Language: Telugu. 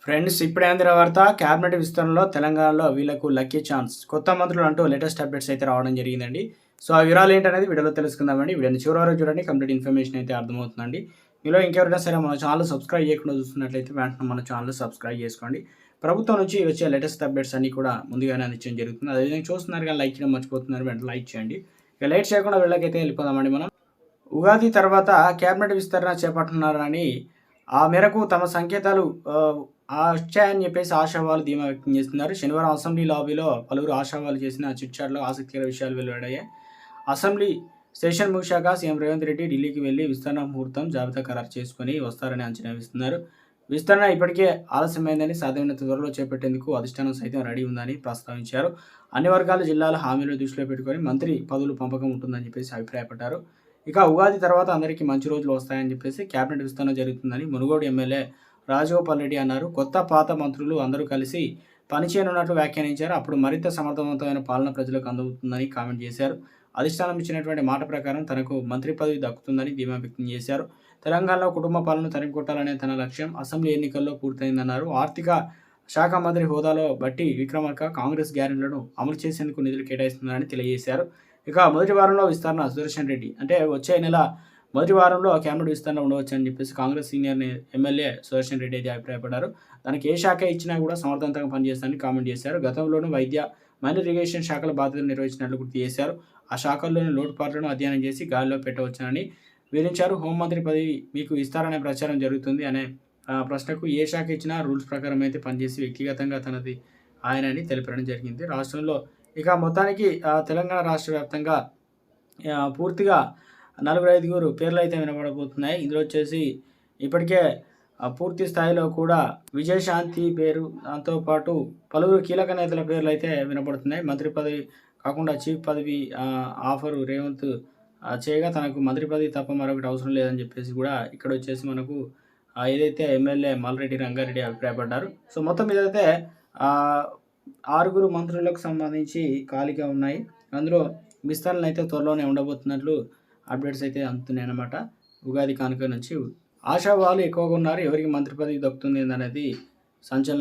ఫ్రెండ్స్, ఇప్పుడే అందిన వార్త. క్యాబినెట్ విస్తరణలో తెలంగాణలో వీళ్ళకు లక్కీ ఛాన్స్. కొత్త మంత్రులు అంటూ లేటెస్ట్ అప్డేట్స్ అయితే రావడం జరిగిందండి. సో ఆ వివరాలు ఏంటనేది వీడియోలో తెలుసుకుందామండి. వీడియోని చివరి వరకు చూడండి. కంప్లీట్ ఇన్ఫర్మేషన్ అయితే అర్థమవుతుందండి. మీలో ఇంకెవరైనా సరే మన ఛానల్ సబ్స్క్రైబ్ చేయకుండా చూస్తున్నట్లయితే వెంటనే మన ఛానల్ సబ్స్క్రైబ్ చేసుకోండి. ప్రభుత్వం నుంచి వచ్చే లేటెస్ట్ అప్డేట్స్ అన్నీ కూడా ముందుగానే అందించడం జరుగుతుంది. అదేవిధంగా చూస్తున్నారు కానీ లైక్ చేయడం మర్చిపోతున్నారు, వెంటనే లైక్ చేయండి. ఇక లేట్ చేయకుండా వీళ్ళకైతే వెళ్ళిపోదామండి మనం. ఉగాది తర్వాత క్యాబినెట్ విస్తరణ చేపడుతున్నారని, ఆ మేరకు తమ సంకేతాలు వచ్చాయని చెప్పేసి ఆశావాలు ధీమా వ్యక్తం చేస్తున్నారు. శనివారం అసెంబ్లీ లాబీలో పలువురు ఆశావాలు చేసిన చిట్చాట్లో ఆసక్తికర విషయాలు వెలువడ్డాయి. అసెంబ్లీ సెషన్ ముగిశాక సీఎం రేవంత్ రెడ్డి ఢిల్లీకి వెళ్లి విస్తరణ ముహూర్తం జాబితా ఖరారు చేసుకుని వస్తారని అంచనా వేస్తున్నారు. విస్తరణ ఇప్పటికే ఆలస్యమైందని, సాధ్యమైనంత త్వరలో చేపట్టేందుకు అధిష్టానం సైతం రెడీ ఉందని ప్రస్తావించారు. అన్ని వర్గాల జిల్లాల హామీలను దృష్టిలో పెట్టుకొని మంత్రి పదవులు పంపకం ఉంటుందని చెప్పేసి అభిప్రాయపడ్డారు. ఇక ఉగాది తర్వాత అందరికీ మంచి రోజులు వస్తాయని చెప్పేసి క్యాబినెట్ విస్తరణ జరుగుతుందని మునుగోడు ఎమ్మెల్యే రాజగోపాల్ రెడ్డి అన్నారు. కొత్త పాత మంత్రులు అందరూ కలిసి పనిచేయనున్నట్లు వ్యాఖ్యానించారు. అప్పుడు మరింత సమర్థవంతమైన పాలన ప్రజలకు అందుతుందని కామెంట్ చేశారు. అధిష్టానం ఇచ్చినటువంటి మాట ప్రకారం తనకు మంత్రి పదవి దక్కుతుందని ధీమా వ్యక్తం చేశారు. తెలంగాణలో కుటుంబ పాలన తరిమికొట్టాలనే తన లక్ష్యం అసెంబ్లీ ఎన్నికల్లో పూర్తయిందన్నారు. ఆర్థిక శాఖ మంత్రి హోదాలో బట్టి విక్రమార్క కాంగ్రెస్ గ్యారెంటీలను అమలు చేసేందుకు నిధులు కేటాయిస్తున్నారని తెలియజేశారు. ఇక మొదటి వారంలో విస్తరణ సుదర్శన్ రెడ్డి అంటే వచ్చే నెల మొదటి వారంలో క్యాబినెట్ విస్తరణ ఉండవచ్చు అని చెప్పేసి కాంగ్రెస్ సీనియర్ ఎమ్మెల్యే సుదర్శన్ రెడ్డి అయితే అభిప్రాయపడ్డారు. దానికి ఏ శాఖ ఇచ్చినా కూడా సమర్థవంతంగా పనిచేస్తారని కామెంట్ చేశారు. గతంలోనూ వైద్య, మైనర్ ఇరిగేషన్ శాఖల బాధ్యతలు నిర్వహించినట్లు గుర్తు చేశారు. ఆ శాఖల్లోని లోటుపాట్లను అధ్యయనం చేసి గాలిలో పెట్టవచ్చునని వివరించారు. హోంమంత్రి పదవి మీకు ఇస్తారనే ప్రచారం జరుగుతుంది అనే ప్రశ్నకు ఏ శాఖ ఇచ్చినా రూల్స్ ప్రకారం అయితే పనిచేసి వ్యక్తిగతంగా తనది ఆయనని తెలిపడం జరిగింది. రాష్ట్రంలో ఇక మొత్తానికి తెలంగాణ రాష్ట్ర వ్యాప్తంగా పూర్తిగా 4-5 పేర్లు అయితే వినబడబోతున్నాయి. ఇందులో వచ్చేసి ఇప్పటికే పూర్తి స్థాయిలో కూడా విజయశాంతి పేరు, దాంతోపాటు పలువురు కీలక నేతల పేర్లు అయితే వినపడుతున్నాయి. మంత్రి పదవి కాకుండా చీఫ్ పదవి ఆఫరు రేవంత్ చేయగా తనకు మంత్రి పదవి తప్ప మరొకటి అవసరం లేదని చెప్పేసి కూడా ఇక్కడ వచ్చేసి మనకు ఏదైతే ఎమ్మెల్యే మల్రెడ్డి రంగారెడ్డి అభిప్రాయపడ్డారు. సో మొత్తం మీదైతే 6 మంత్రులకు సంబంధించి ఖాళీగా ఉన్నాయి. అందులో విస్తరణలు అయితే త్వరలోనే ఉండబోతున్నట్లు అప్డేట్స్ అయితే అందుతున్నాయి అన్నమాట. ఉగాది కానుక నుంచి ఆశావాళ్ళు ఎక్కువగా ఉన్నారు. ఎవరికి మంత్రి పదవి దక్కుతుంది అనేది సంచలనం.